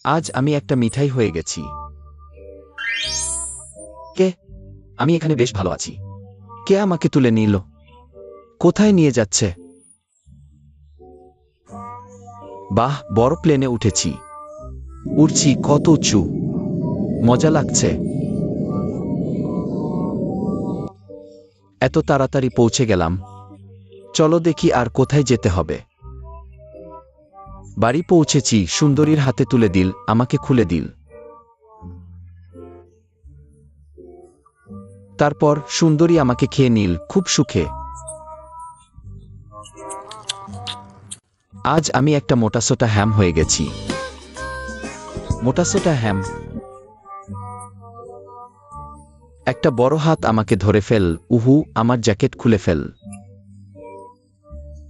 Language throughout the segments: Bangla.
আজ আমি একটা মিঠাই হয়ে গেছি। কে? আমি এখানে বেশ ভালো আছি। কে আমাকে তুলে নিল? কোথায় নিয়ে যাচ্ছে? বাহ, বড় প্লেনে উঠেছি। উড়ছি কত উঁচু, মজা লাগছে। এত তাড়াতাড়ি পৌঁছে গেলাম। চলো দেখি আর কোথায় যেতে হবে। বাড়ি পৌঁছেছি, সুন্দরীর হাতে তুলে দিল, আমাকে খুলে দিল। তারপর সুন্দরী আমাকে খেয়ে নিল খুব সুখে। আজ আমি একটা মোটাসোটা হ্যাম হয়ে গেছি। মোটাসোটা হ্যাম। একটা বড় হাত আমাকে ধরে ফেল। উহু, আমার জ্যাকেট খুলে ফেল।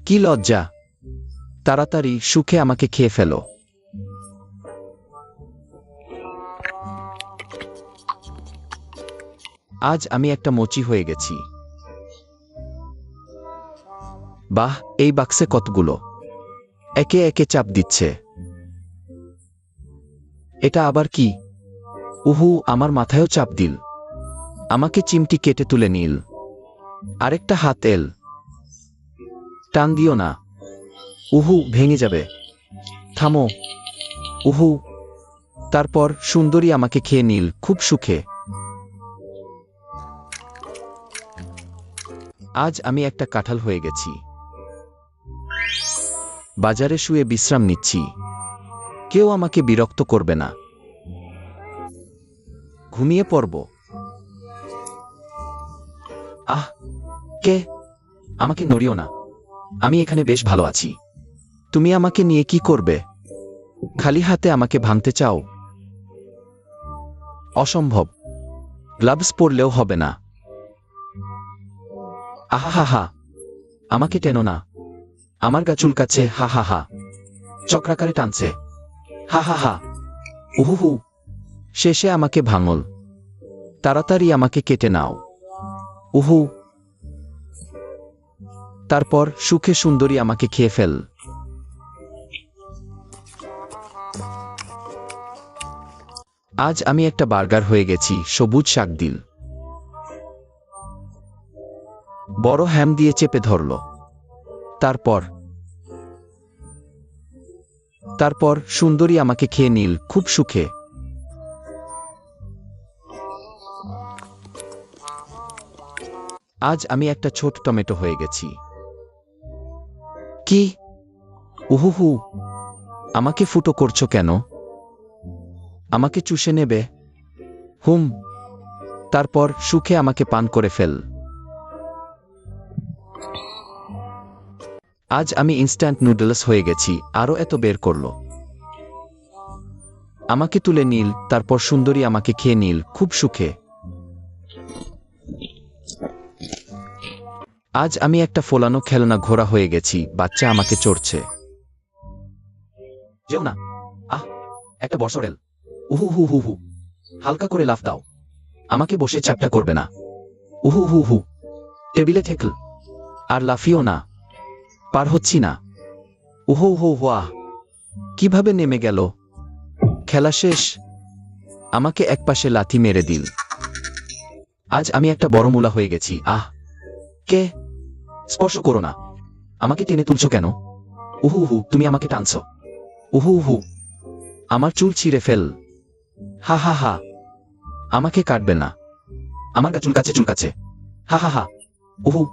কি লজ্জা! তাড়াতাড়ি সুখে আমাকে খেয়ে ফেলো। আজ আমি একটা মোচি হয়ে গেছি। বাহ, এই বাক্সে কতগুলো! একে একে চাপ দিচ্ছে। এটা আবার কি? উহু, আমার মাথায়ও চাপ দিল। আমাকে চিমটি কেটে তুলে নিল। আরেকটা হাত এল। টান দিও না। উহু, ভেঙে যাবে। থামো। উহু। তারপর সুন্দরী আমাকে খেয়ে নিল খুব সুখে। আজ আমি একটা কাঁঠাল হয়ে গেছি। বাজারে শুয়ে বিশ্রাম নিচ্ছি। কেউ আমাকে বিরক্ত করবে না। ঘুমিয়ে পড়ব। আহ, কে? আমাকে নড়িও না। আমি এখানে বেশ ভালো আছি। তুমি আমাকে নিয়ে কি করবে? খালি হাতে আমাকে ভাঙতে চাও? অসম্ভব। গ্লাভস পরলেও হবে না। আহা হা হা, আমাকে টেনো না। আমার গা চুলকাচ্ছে। হা হা হা। চক্রাকারে টানছে। হা হা হা। উহুহু। শেষে আমাকে ভাঙল। তাড়াতাড়ি আমাকে কেটে নাও। উহু। তারপর সুখে সুন্দরী আমাকে খেয়ে ফেল। আজ আমি একটা বার্গার হয়ে গেছি, সবুজ শাক দিল। বড় হ্যাম দিয়ে চেপে ধরল। তারপর তারপর সুন্দরী আমাকে খেয়ে নিল খুব সুখে। আজ আমি একটা ছোট টমেটো হয়ে গেছি। কি? উহুহু, আমাকে ফুটো করছো কেন? আমাকে চুষে নেবে? হুম। তারপর সুখে আমাকে পান করে ফেল। আজ আমি ইনস্ট্যান্ট নুডলস হয়ে গেছি। আরও এত বের করল। আমাকে তুলে নিল, তারপর সুন্দরী আমাকে খেয়ে নিল খুব সুখে। আজ আমি একটা ফোলানো খেলনা ঘোড়া হয়ে গেছি। বাচ্চা আমাকে চড়ছে। যেও না। আহ, একটা বর্ষরেল। উহু হু হু হু। হালকা করে লাফ দাও। আমাকে বসে চ্যাপ্টা করবে না। উহু হু হু। টেবিলে ঠেকল। আর লাফিও না। পার হচ্ছি না। উহু হু হুয়া। কিভাবে নেমে গেল? খেলা শেষ। আমাকে একপাশে লাথি মেরে দিল। আজ আমি একটা বড় মূলা হয়ে গেছি। আহ, কে? স্পর্শ করো না। আমাকে টেনে তুলছো কেন? উহু হু, তুমি আমাকে টানছো। উহু হু। আমার চুল ছিঁড়ে ফেল। হা হা হা। আমাকে কাটবে না। আমার গা চুলকাচ্ছে চুলকাচ্ছে। হা হা হা। উহু।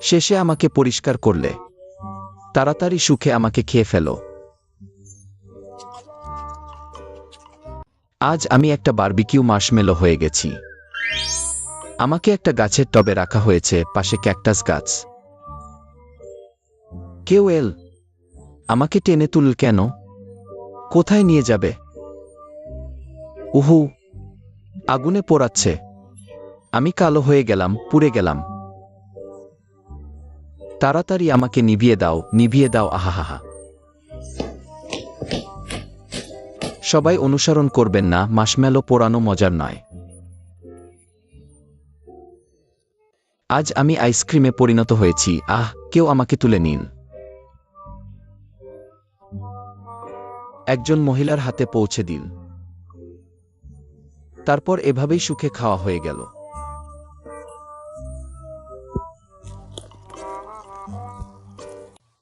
শেষে আমাকে পরিষ্কার করলে। তাড়াতাড়ি সুখে আমাকে খেয়ে ফেলো। আজ আমি একটা বারবিকিউ মার্শমেলো হয়ে গেছি। আমাকে একটা গাছের টবে রাখা হয়েছে, পাশে ক্যাকটাস গাছ। কেউ এল। আমাকে টেনে তুল কেন? কোথায় নিয়ে যাবে? উহু। আগুনে পোড়াচ্ছে। আমি কালো হয়ে গেলাম, পুড়ে গেলাম। তাড়াতাড়ি আমাকে নিভিয়ে দাও, নিভিয়ে দাও। আহাহাহা। সবাই অনুসরণ করবেন না, মার্শমেলো পোড়ানো মজার নয়। আজ আমি আইসক্রিমে পরিণত হয়েছি। আহ, কেউ আমাকে তুলে নিন। একজন মহিলার হাতে পৌঁছে দিল। তারপর এভাবেই সুখে খাওয়া হয়ে গেল।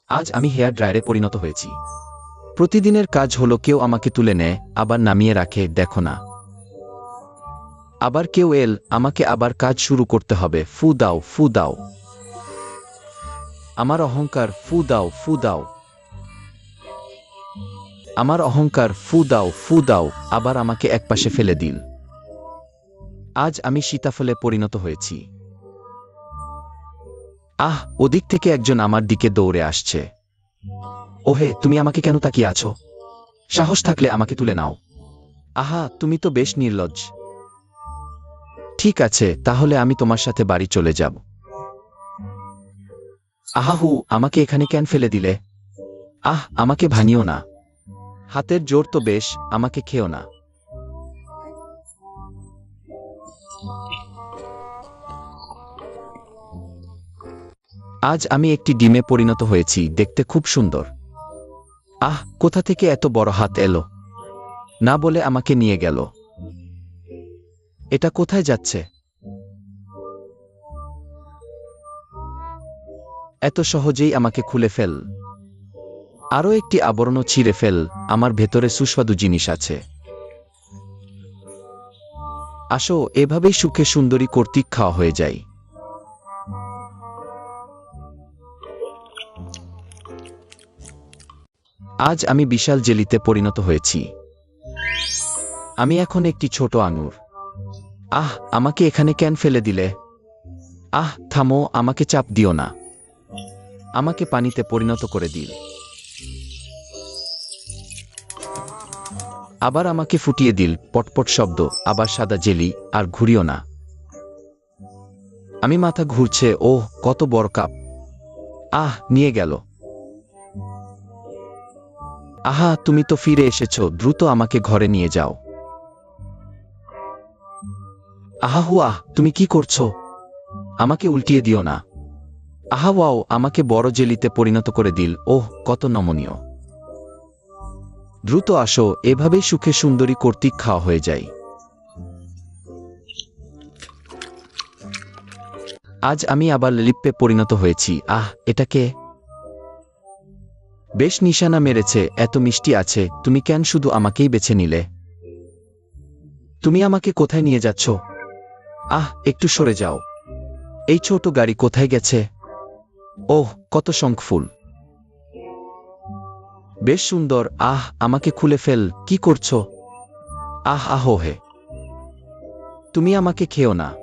আজ আমি হেয়ার ড্রায়ারে পরিণত হয়েছি। প্রতিদিনের কাজ হলো কেউ আমাকে তুলে নেয়, আবার নামিয়ে রাখে, দেখো না। আবার কেউ এল, আমাকে আবার কাজ শুরু করতে হবে, ফু দাও, ফু দাও। আমার অহংকার, ফু দাও, ফু দাও। আমার অহংকার, ফু দাও, ফু দাও, আবার আমাকে একপাশে ফেলে দিল। আজ আমি সীতাফলে পরিণত হয়েছি। আহ, ওদিক থেকে একজন আমার দিকে দৌড়ে আসছে। ওহে, তুমি আমাকে কেন তাকিয়ে আছো? সাহস থাকলে আমাকে তুলে নাও। আহা, তুমি তো বেশ নির্লজ্জ। ঠিক আছে, তাহলে আমি তোমার সাথে বাড়ি চলে যাব। আহাহু, আমাকে এখানে কেন ফেলে দিলে? আহ, আমাকে ভাঙিও না। হাতের জোর তো বেশ, আমাকে খেও না। আজ আমি একটি ডিমে পরিণত হয়েছি, দেখতে খুব সুন্দর। আহ, কোথা থেকে এত বড় হাত এলো? না বলে আমাকে নিয়ে গেল। এটা কোথায় যাচ্ছে? এত সহজেই আমাকে খুলে ফেল। আরও একটি আবরণও ছিঁড়ে ফেল, আমার ভেতরে সুস্বাদু জিনিস আছে। আসো, এভাবেই সুখে সুন্দরী কর্তৃক খাওয়া হয়ে যায়। আজ আমি বিশাল জেলিতে পরিণত হয়েছি। আমি এখন একটি ছোট আঙুর। আহ, আমাকে এখানে কেন ফেলে দিলে? আহ, থামো, আমাকে চাপ দিও না। আমাকে পানিতে পরিণত করে দিল। আবার আমাকে ফুটিয়ে দিল, পটপট শব্দ, আবার সাদা জেলি, আর ঘুরিও না। আমি মাথা ঘুরছে, ওহ, কত বড় কাপ। আহ, নিয়ে গেল। আহা, তুমি তো ফিরে এসেছো, দ্রুত আমাকে ঘরে নিয়ে যাও। আহাহুয়াহ, তুমি কি করছো? আমাকে উল্টিয়ে দিও না। আহা ওয়াও, আমাকে বড় জেলিতে পরিণত করে দিল, ওহ, কত নমনীয়। দ্রুত আসো, এভাবেই সুখে সুন্দরী কর্তৃক খাওয়া হয়ে যায়। আজ আমি আবার লিপ্পে পরিণত হয়েছি। আহ, এটা কে? বেশ নিশানা মেরেছে, এত মিষ্টি আছে, তুমি কেন শুধু আমাকেই বেছে নিলে? তুমি আমাকে কোথায় নিয়ে যাচ্ছ? আহ, একটু সরে যাও। এই ছোট গাড়ি কোথায় গেছে? ওহ, কত শঙ্খফুল। বেশ সুন্দর। আহ, আমাকে খুলে ফেল, কি করছো? আহ, আহো হে, তুমি আমাকে খেও না।